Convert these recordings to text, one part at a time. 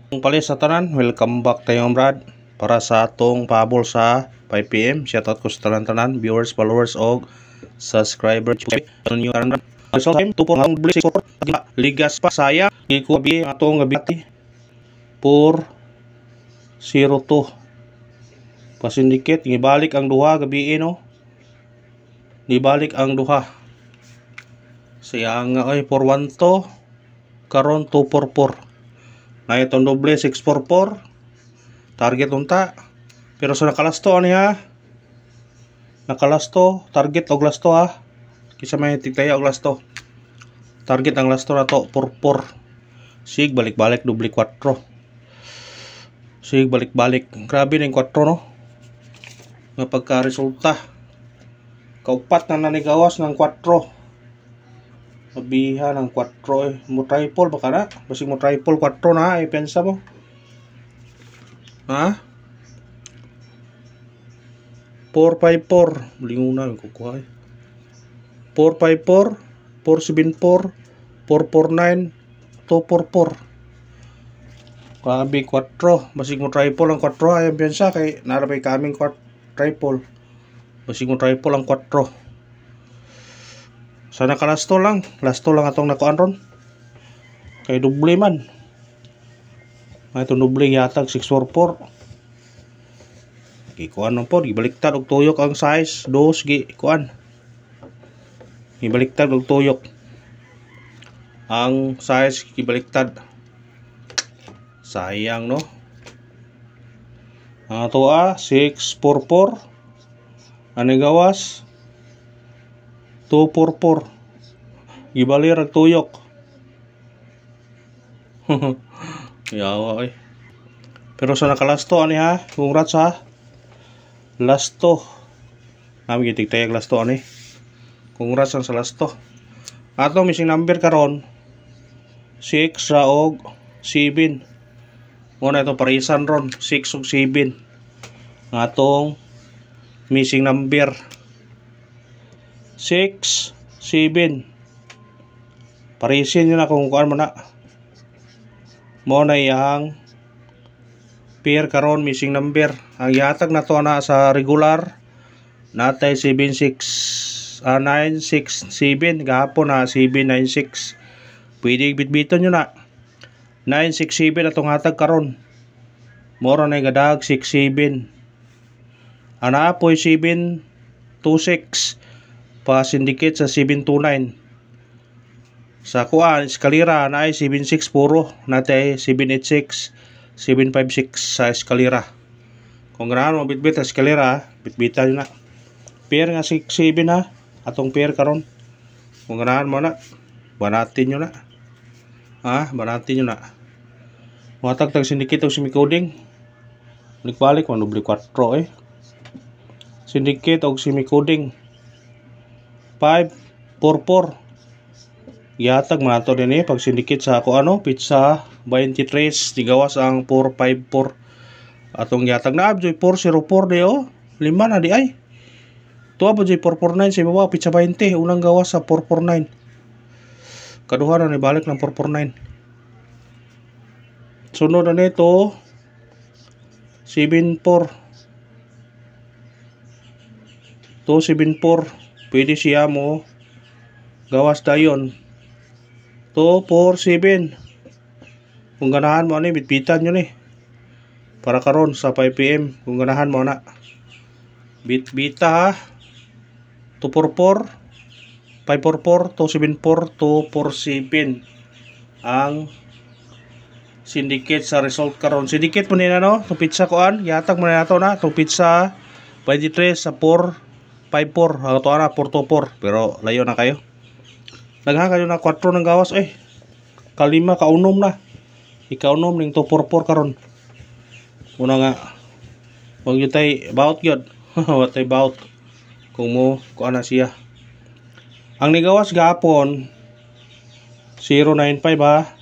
Pali sa tanan, welcome back tayo Brad para sa atong pahabol sa 5pm. Shoutout ko sa tanan viewers, followers og subscriber nyo karon. So time tupo ang bli ko ligas pa saya ikubi atong gabiti por 02 pasindikit gibalik ang duha gabi no. Nibalik ang duha. Siya nga oy 412 karon 244. Na itong doble 644 target unta pero sa nakalasto niya nakalasto target og lasto ha kisa may tigtaya og lasto target ang lasto na to 44 sig balik-balik doble 4 sig balik-balik grabe ning 4 no nga pagka resulta kaupat na nanigawas ng 4 mabihan ng 4 mo triple baka na basi mo triple 4 na pensa mo ha 454 linguna ko kuha 454 474 449 244 grabe 4 basi mo triple ang 4 ay pensa kay narabay kaming 4 triple basi mo triple ang 4 sana ka lasto lang atong nakuan ron kay doble man ay itong doble yatag 644 gikuan po gibaliktad og tuyok ang size 2 gikuan gibaliktad og tuyok ang size gibaliktad sayang no ato 644 ani gawas 244 gibalir ang tuyok yawa pero sa nakalasto ani ha congrats ha lasto nami gitigtayag lasto ani congrats ang sa lasto ato missing number karon 6 ra og 7 muna ito parisan ron 6 ug 7 atong missing number 6, 7 parisin nyo na kung kuan mo na mo na yung pair karon missing number ang yatag na to na sa regular natay 967 gahapon na 796 pwede bitbiton nyo na 967 atong hatag karon mora na gadag 67 ana po 726 pa syndicate sa 729 sa kuan eskalera na ay 76 puro natay 786 756 sa eskalera kung ganahan mo bitbit sa eskalera bitbitan na pair nga 67 ha atong pair karon kung ganahan mo na banatin nyo na ha banatin nyo na matag tag syndicate og semi-coding balik-balik man doble 4 syndicate og semi-coding 544 yatag man ato din pag sindikit sa ako pizza 23 digawas ang 454 atong yatag na abjoy 404 de lima na di ay tuwa po joy 449 sa ibabaw pizza 20 unang gawas sa 449 kaduha na nibalik ng 449 sunod na nito 74 274 pwede siya mo gawas dayon 247 kung ganahan mo ni bitbitan nyo ni para karon sa 5pm kung ganahan mo na bitbita ha 244 544 274 247 ang syndicate sa result karon syndicate mo nila no itong pizza koan yatag mo na nato na itong pizza 23 sa 4 54 ang ito na 424 pero layo na kayo nagha kayo na 4 ng gawas kalima kaunom na ikaunom ning 244 karon una nga wag yun tay bout yun what tay bout kung mo kuan na siya ang nigawas gapon 095 ha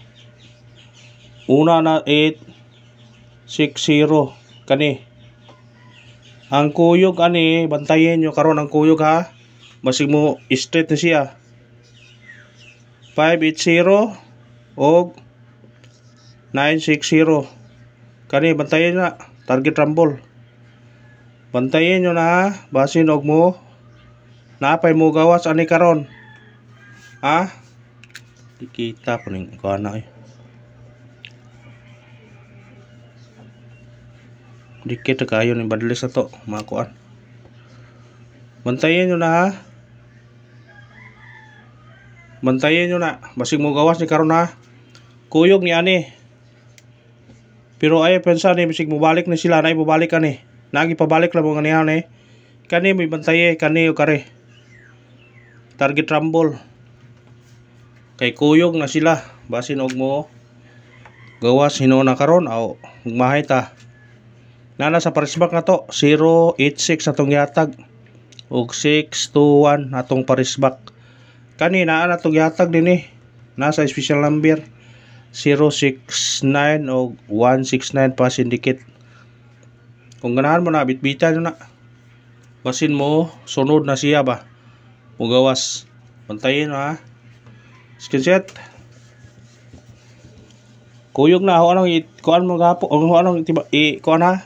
una na 860 kani ang kuyog ani bantayan nyo karon ang kuyog ha basig mo straight na siya 580 og 960. Kani bantayan na target rumble. Bantayan nyo na basin og mo napay mo gawas ani karon. Ha? Dikita ko ning ko ana eh. Dikit kayo ning badalis na to, makuan. Bantayan nyo na ha. Bantayan nyo na basig mo gawas ni karon ha. Kuyog ni ani. Pero ay pensa ni bisig mo balik ni sila na ibabalik ani. Nagi pabalik lang mo ganihan eh. Kani may bantaye kani o kare. Target rumble. Kay kuyog na sila basin og mo gawas hino na karon aw mahay ta. Nana sa parisbak na to 086 atong yatag og 621 atong parisbak. Kani naa na tong yatag din eh. Nasa special number 069 o 169 pa syndicate. Kung ganahan mo na bitbitan na basin mo sunod na siya ba mugawas. Bantayin ha. Screenshot. Kuyog na ako anong kuan mo gapo o anong tiba kuan ha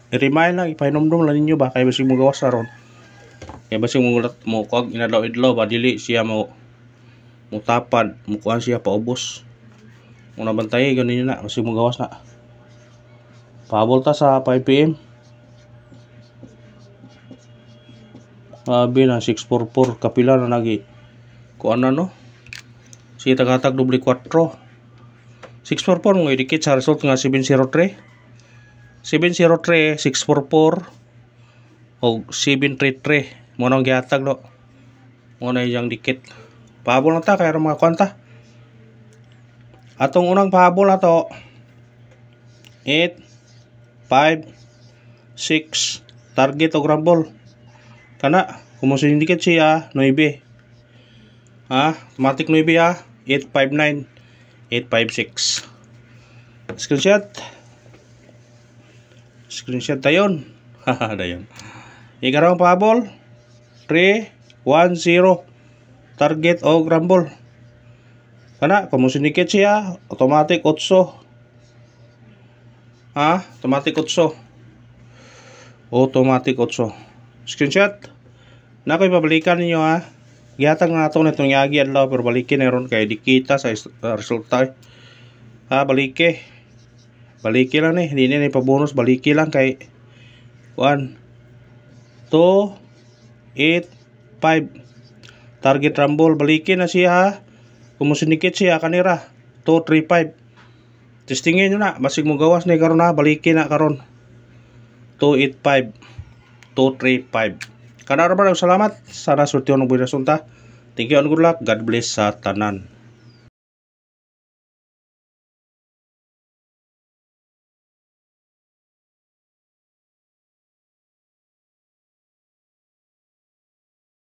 remind lang ipahinomdom lang ninyo ba kay basig mugawas ron. Kaya basig mo kuag inadlaw-idlaw ba dili siya mo tapad mo kuan siya paubos. Muna bantay ganin na basig mo gawas na. Pahabol ta sa 5 PM. Abi na 644 kapila na lagi. Kuan na no. Si tagatag doble 4. 644 mo idikit sa result nga 703. 703 644 o 733 mo nang gihatag no. Mo na yang dikit. Pahabol na ta kay mga kwanta. Atong unang pahabol na to 8 5 6 target og rumble. Kana kumusin dikit siya 9. Ha, automatic 9 ha. 859 856. Screenshot dayon. Haha dayon. Ikarong pahabol 310 target og rumble. Kana kumusin dikit siya automatic 8. Ha? Automatic 8. Automatic 8. Screenshot. Na ko'y pabalikan ninyo ha. Gihatag na nato nitong yagi adlaw pero balikin na ron kay dikita sa resulta. Ha, baliki. Baliki lang eh. Hindi na ipabonus. Baliki lang kay 1 2 8 5 target rumble. Baliki na siya ha. Kumusinikit siya kanira 2 3 5. Testingin nyo na, basig mo gawas na karon na, balikin na karon 285 235. Kana ra ba salamat. Sana sultiyon ng buhay na sunta. Thank you and good luck. God bless sa tanan.